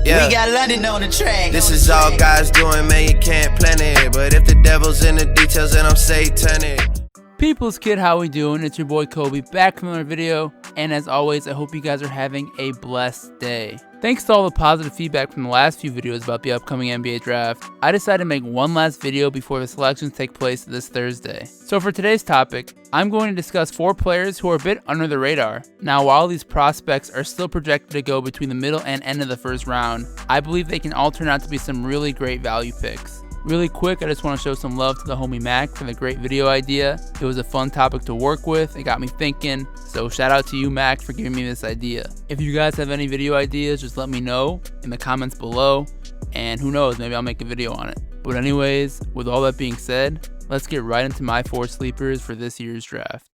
Yeah. We got London on the track. This is all God's doing, man, you can't plan it. But if the devil's in the details, then I'm satanic. People's kid, how we doing? It's your boy Kobe, back from another video, and as always, I hope you guys are having a blessed day. Thanks to all the positive feedback from the last few videos about the upcoming NBA draft, I decided to make one last video before the selections take place this Thursday. So for today's topic, I'm going to discuss 4 players who are a bit under the radar. Now, while these prospects are still projected to go between the middle and end of the first round, I believe they can all turn out to be some really great value picks. Really quick, I just want to show some love to the homie Mac for the great video idea. It was a fun topic to work with, it got me thinking, so shout out to you, Mac, for giving me this idea. If you guys have any video ideas, just let me know in the comments below, and who knows, maybe I'll make a video on it. But anyways, with all that being said, let's get right into my 4 sleepers for this year's draft.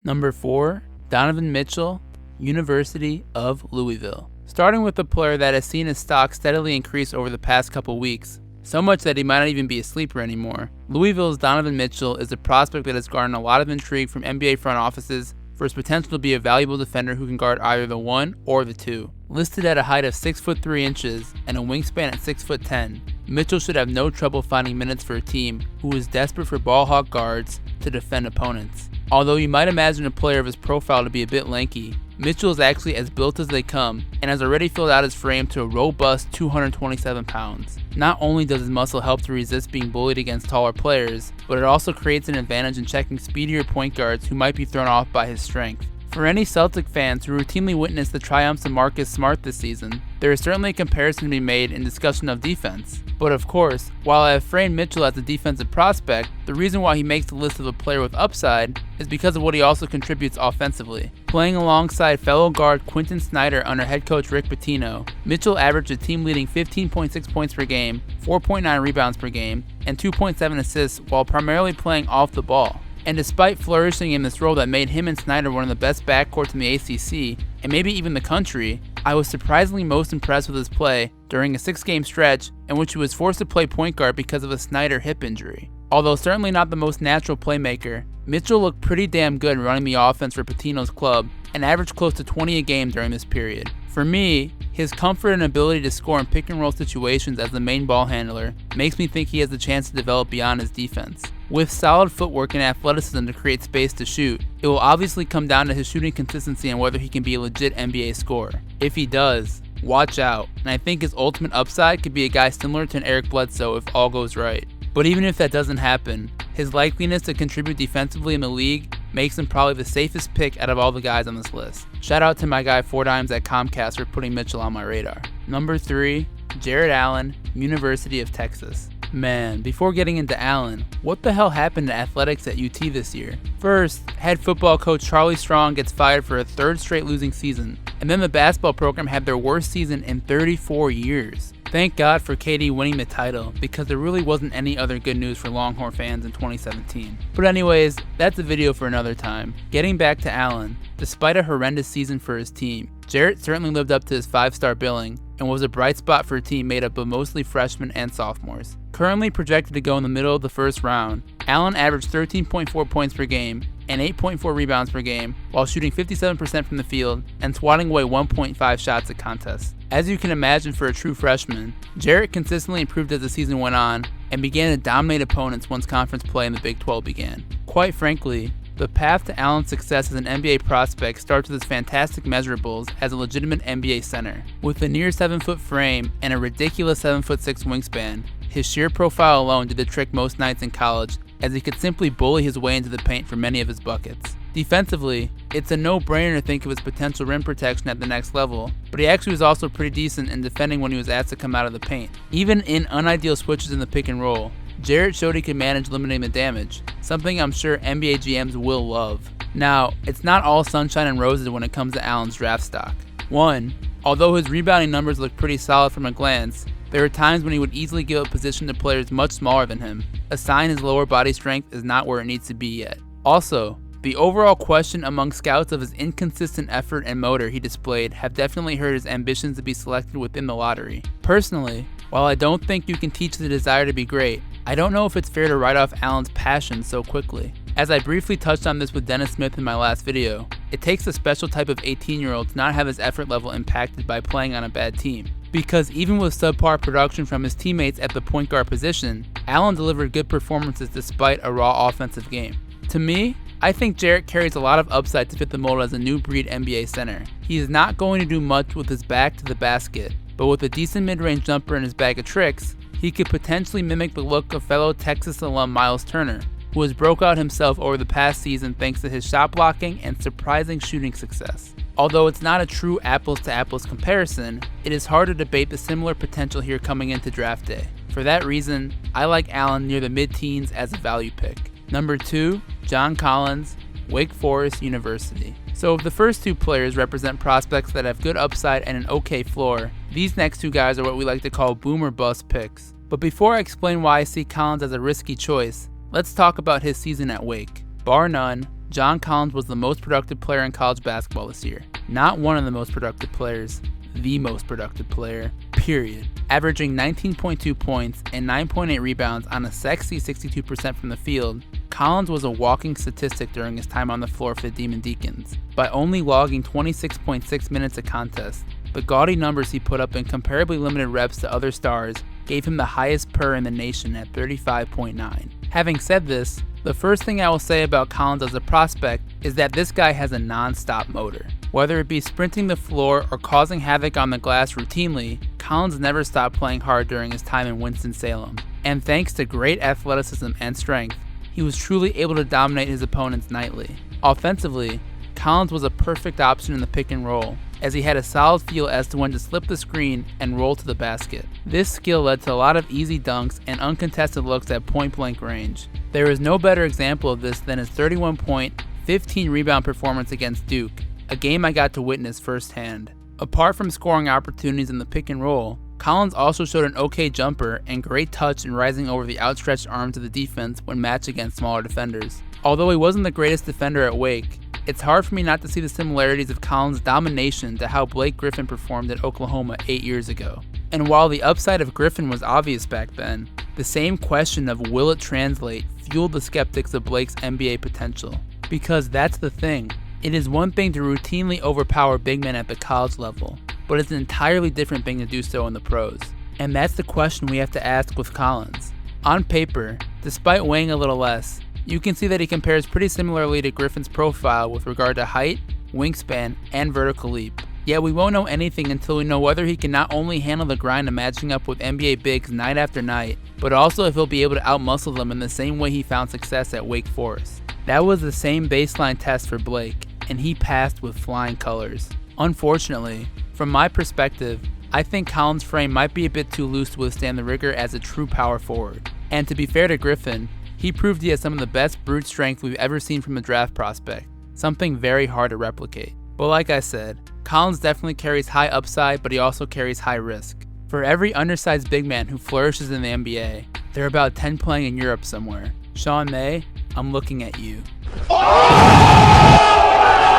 Number 4, Donovan Mitchell, University of Louisville. Starting with a player that has seen his stock steadily increase over the past couple weeks, so much that he might not even be a sleeper anymore. Louisville's Donovan Mitchell is a prospect that has garnered a lot of intrigue from NBA front offices for his potential to be a valuable defender who can guard either the 1 or the 2. Listed at a height of 6'3" and a wingspan at 6'10", Mitchell should have no trouble finding minutes for a team who is desperate for ball hawk guards to defend opponents. Although you might imagine a player of his profile to be a bit lanky, Mitchell is actually as built as they come and has already filled out his frame to a robust 227 pounds. Not only does his muscle help to resist being bullied against taller players, but it also creates an advantage in checking speedier point guards who might be thrown off by his strength. For any Celtic fans who routinely witnessed the triumphs of Marcus Smart this season, there is certainly a comparison to be made in discussion of defense. But of course, while I have framed Mitchell as a defensive prospect, the reason why he makes the list of a player with upside is because of what he also contributes offensively. Playing alongside fellow guard Quentin Snyder under head coach Rick Pitino, Mitchell averaged a team-leading 15.6 points per game, 4.9 rebounds per game, and 2.7 assists while primarily playing off the ball. And despite flourishing in this role that made him and Snyder one of the best backcourts in the ACC, and maybe even the country, I was surprisingly most impressed with his play during a 6-game stretch in which he was forced to play point guard because of a Snyder hip injury. Although certainly not the most natural playmaker, Mitchell looked pretty damn good running the offense for Pitino's club and averaged close to 20 a game during this period. For me, his comfort and ability to score in pick-and-roll situations as the main ball handler makes me think he has the chance to develop beyond his defense. With solid footwork and athleticism to create space to shoot, it will obviously come down to his shooting consistency and whether he can be a legit NBA scorer. If he does, watch out, and I think his ultimate upside could be a guy similar to an Eric Bledsoe if all goes right. But even if that doesn't happen, his likeliness to contribute defensively in the league makes him probably the safest pick out of all the guys on this list. Shout out to my guy 4Dimes at Comcast for putting Mitchell on my radar. Number 3, Jarrett Allen, University of Texas. Man, before getting into Allen, what the hell happened to athletics at UT this year? First, head football coach Charlie Strong gets fired for a 3rd straight losing season, and then the basketball program had their worst season in 34 years. Thank God for KD winning the title, because there really wasn't any other good news for Longhorn fans in 2017. But anyways, that's a video for another time. Getting back to Allen, despite a horrendous season for his team, Jarrett certainly lived up to his 5-star billing and was a bright spot for a team made up of mostly freshmen and sophomores. Currently projected to go in the middle of the first round, Allen averaged 13.4 points per game and 8.4 rebounds per game while shooting 57% from the field and swatting away 1.5 shots at contests. As you can imagine for a true freshman, Jarrett consistently improved as the season went on and began to dominate opponents once conference play in the Big 12 began. Quite frankly, the path to Allen's success as an NBA prospect starts with his fantastic measurables as a legitimate NBA center. With a near 7-foot frame and a ridiculous 7'6" wingspan, his sheer profile alone did the trick most nights in college, as he could simply bully his way into the paint for many of his buckets. Defensively, it's a no-brainer to think of his potential rim protection at the next level, but he actually was also pretty decent in defending when he was asked to come out of the paint. Even in unideal switches in the pick and roll, Jarrett showed he could manage limiting the damage, something I'm sure NBA GMs will love. Now, it's not all sunshine and roses when it comes to Allen's draft stock. 1. Although his rebounding numbers look pretty solid from a glance, there are times when he would easily give up position to players much smaller than him, a sign his lower body strength is not where it needs to be yet. Also, the overall question among scouts of his inconsistent effort and motor he displayed have definitely hurt his ambitions to be selected within the lottery. Personally, while I don't think you can teach the desire to be great, I don't know if it's fair to write off Allen's passion so quickly. As I briefly touched on this with Dennis Smith in my last video, it takes a special type of 18-year-old to not have his effort level impacted by playing on a bad team. Because even with subpar production from his teammates at the point guard position, Allen delivered good performances despite a raw offensive game. To me, I think Jarrett carries a lot of upside to fit the mold as a new breed NBA center. He is not going to do much with his back to the basket, but with a decent mid-range jumper in his bag of tricks, he could potentially mimic the look of fellow Texas alum Miles Turner, who has broke out himself over the past season thanks to his shot blocking and surprising shooting success. Although it's not a true apples-to-apples comparison, it is hard to debate the similar potential here coming into draft day. For that reason, I like Allen near the mid-teens as a value pick. Number 2, John Collins, Wake Forest University. So if the first two players represent prospects that have good upside and an okay floor, these next two guys are what we like to call boom or bust picks. But before I explain why I see Collins as a risky choice, let's talk about his season at Wake. Bar none, John Collins was the most productive player in college basketball this year. Not one of the most productive players, the most productive player, period. Averaging 19.2 points and 9.8 rebounds on a sexy 62% from the field, Collins was a walking statistic during his time on the floor for the Demon Deacons. By only logging 26.6 minutes a contest, the gaudy numbers he put up in comparably limited reps to other stars gave him the highest PER in the nation at 35.9. Having said this, the first thing I will say about Collins as a prospect is that this guy has a non-stop motor. Whether it be sprinting the floor or causing havoc on the glass routinely, Collins never stopped playing hard during his time in Winston-Salem. And thanks to great athleticism and strength, he was truly able to dominate his opponents nightly. Offensively, Collins was a perfect option in the pick and roll, as he had a solid feel as to when to slip the screen and roll to the basket. This skill led to a lot of easy dunks and uncontested looks at point-blank range. There is no better example of this than his 31-point, 15-rebound performance against Duke, a game I got to witness firsthand. Apart from scoring opportunities in the pick and roll, Collins also showed an okay jumper and great touch in rising over the outstretched arms of the defense when matched against smaller defenders. Although he wasn't the greatest defender at Wake, it's hard for me not to see the similarities of Collins' domination to how Blake Griffin performed at Oklahoma 8 years ago. And while the upside of Griffin was obvious back then, the same question of will it translate fueled the skeptics of Blake's NBA potential. Because that's the thing, it is one thing to routinely overpower big men at the college level, but it's an entirely different thing to do so in the pros. And that's the question we have to ask with Collins. On paper, despite weighing a little less, you can see that he compares pretty similarly to Griffin's profile with regard to height, wingspan, and vertical leap. Yet we won't know anything until we know whether he can not only handle the grind of matching up with NBA bigs night after night, but also if he'll be able to outmuscle them in the same way he found success at Wake Forest. That was the same baseline test for Blake, and he passed with flying colors. Unfortunately, from my perspective, I think Collins' frame might be a bit too loose to withstand the rigor as a true power forward. And to be fair to Griffin, he proved he has some of the best brute strength we've ever seen from a draft prospect, something very hard to replicate. But like I said, Collins definitely carries high upside, but he also carries high risk. For every undersized big man who flourishes in the NBA, there are about 10 playing in Europe somewhere. Sean May, I'm looking at you.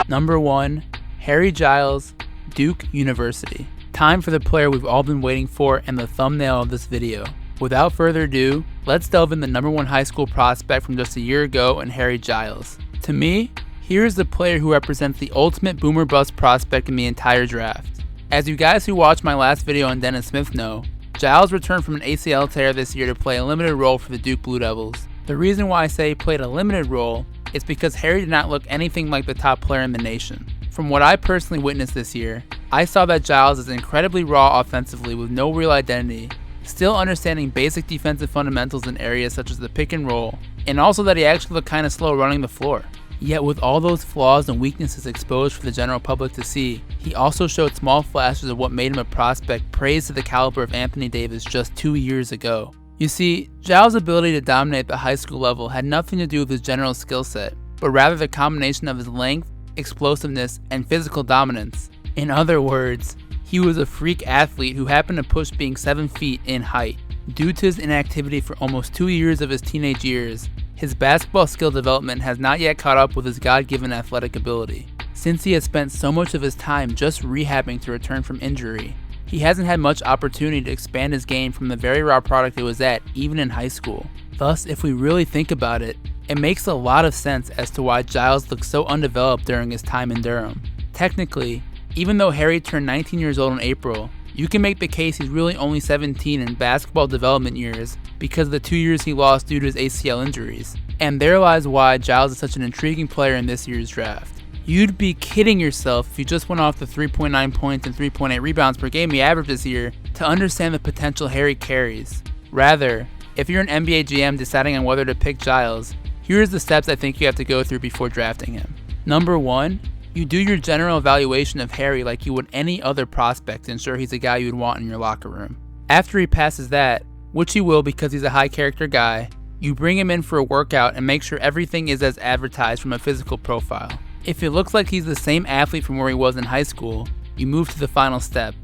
Number 1, Harry Giles, Duke University. Time for the player we've all been waiting for and the thumbnail of this video. Without further ado, let's delve in the number 1 high school prospect from just a year ago in Harry Giles. To me, here's the player who represents the ultimate boomer bust prospect in the entire draft. As you guys who watched my last video on Dennis Smith know, Giles returned from an ACL tear this year to play a limited role for the Duke Blue Devils. The reason why I say he played a limited role is because Harry did not look anything like the top player in the nation. From what I personally witnessed this year, I saw that Giles is incredibly raw offensively with no real identity, still understanding basic defensive fundamentals in areas such as the pick and roll, and also that he actually looked kind of slow running the floor. Yet with all those flaws and weaknesses exposed for the general public to see, he also showed small flashes of what made him a prospect praised to the caliber of Anthony Davis just 2 years ago. You see, Giles' ability to dominate at the high school level had nothing to do with his general skill set, but rather the combination of his length, explosiveness, and physical dominance. In other words, he was a freak athlete who happened to push being 7 feet in height. Due to his inactivity for almost 2 years of his teenage years, his basketball skill development has not yet caught up with his God-given athletic ability. Since he has spent so much of his time just rehabbing to return from injury, he hasn't had much opportunity to expand his game from the very raw product it was at even in high school. Thus, if we really think about it, it makes a lot of sense as to why Giles looked so undeveloped during his time in Durham. Technically, even though Harry turned 19 years old in April, you can make the case he's really only 17 in basketball development years because of the 2 years he lost due to his ACL injuries. And there lies why Giles is such an intriguing player in this year's draft. You'd be kidding yourself if you just went off the 3.9 points and 3.8 rebounds per game he averaged this year to understand the potential Harry carries. Rather, if you're an NBA GM deciding on whether to pick Giles, here's the steps I think you have to go through before drafting him. Number 1, you do your general evaluation of Harry like you would any other prospect to ensure he's a guy you would want in your locker room. After he passes that, which he will because he's a high character guy, you bring him in for a workout and make sure everything is as advertised from a physical profile. If it looks like he's the same athlete from where he was in high school, you move to the final step,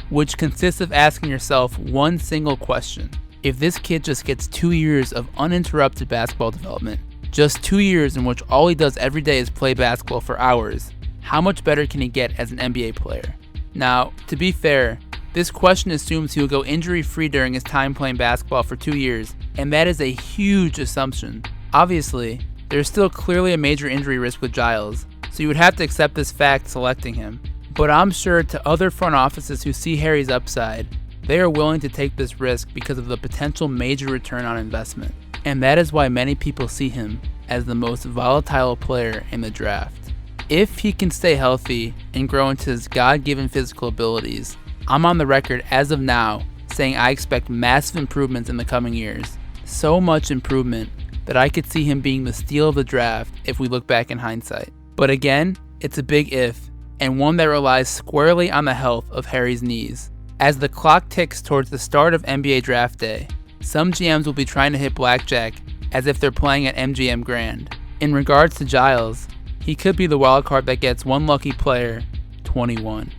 which consists of asking yourself one single question. If this kid just gets 2 years of uninterrupted basketball development, just 2 years in which all he does every day is play basketball for hours, how much better can he get as an NBA player? Now, to be fair, this question assumes he will go injury-free during his time playing basketball for 2 years, and that is a huge assumption. Obviously, there's still clearly a major injury risk with Giles, so you would have to accept this fact selecting him. But I'm sure to other front offices who see Harry's upside, they are willing to take this risk because of the potential major return on investment. And that is why many people see him as the most volatile player in the draft. If he can stay healthy and grow into his God-given physical abilities, I'm on the record as of now saying I expect massive improvements in the coming years. So much improvement that I could see him being the steal of the draft if we look back in hindsight. But again, it's a big if, and one that relies squarely on the health of Harry's knees. As the clock ticks towards the start of NBA draft day, some GMs will be trying to hit blackjack as if they're playing at MGM Grand. In regards to Giles, he could be the wild card that gets one lucky player 21.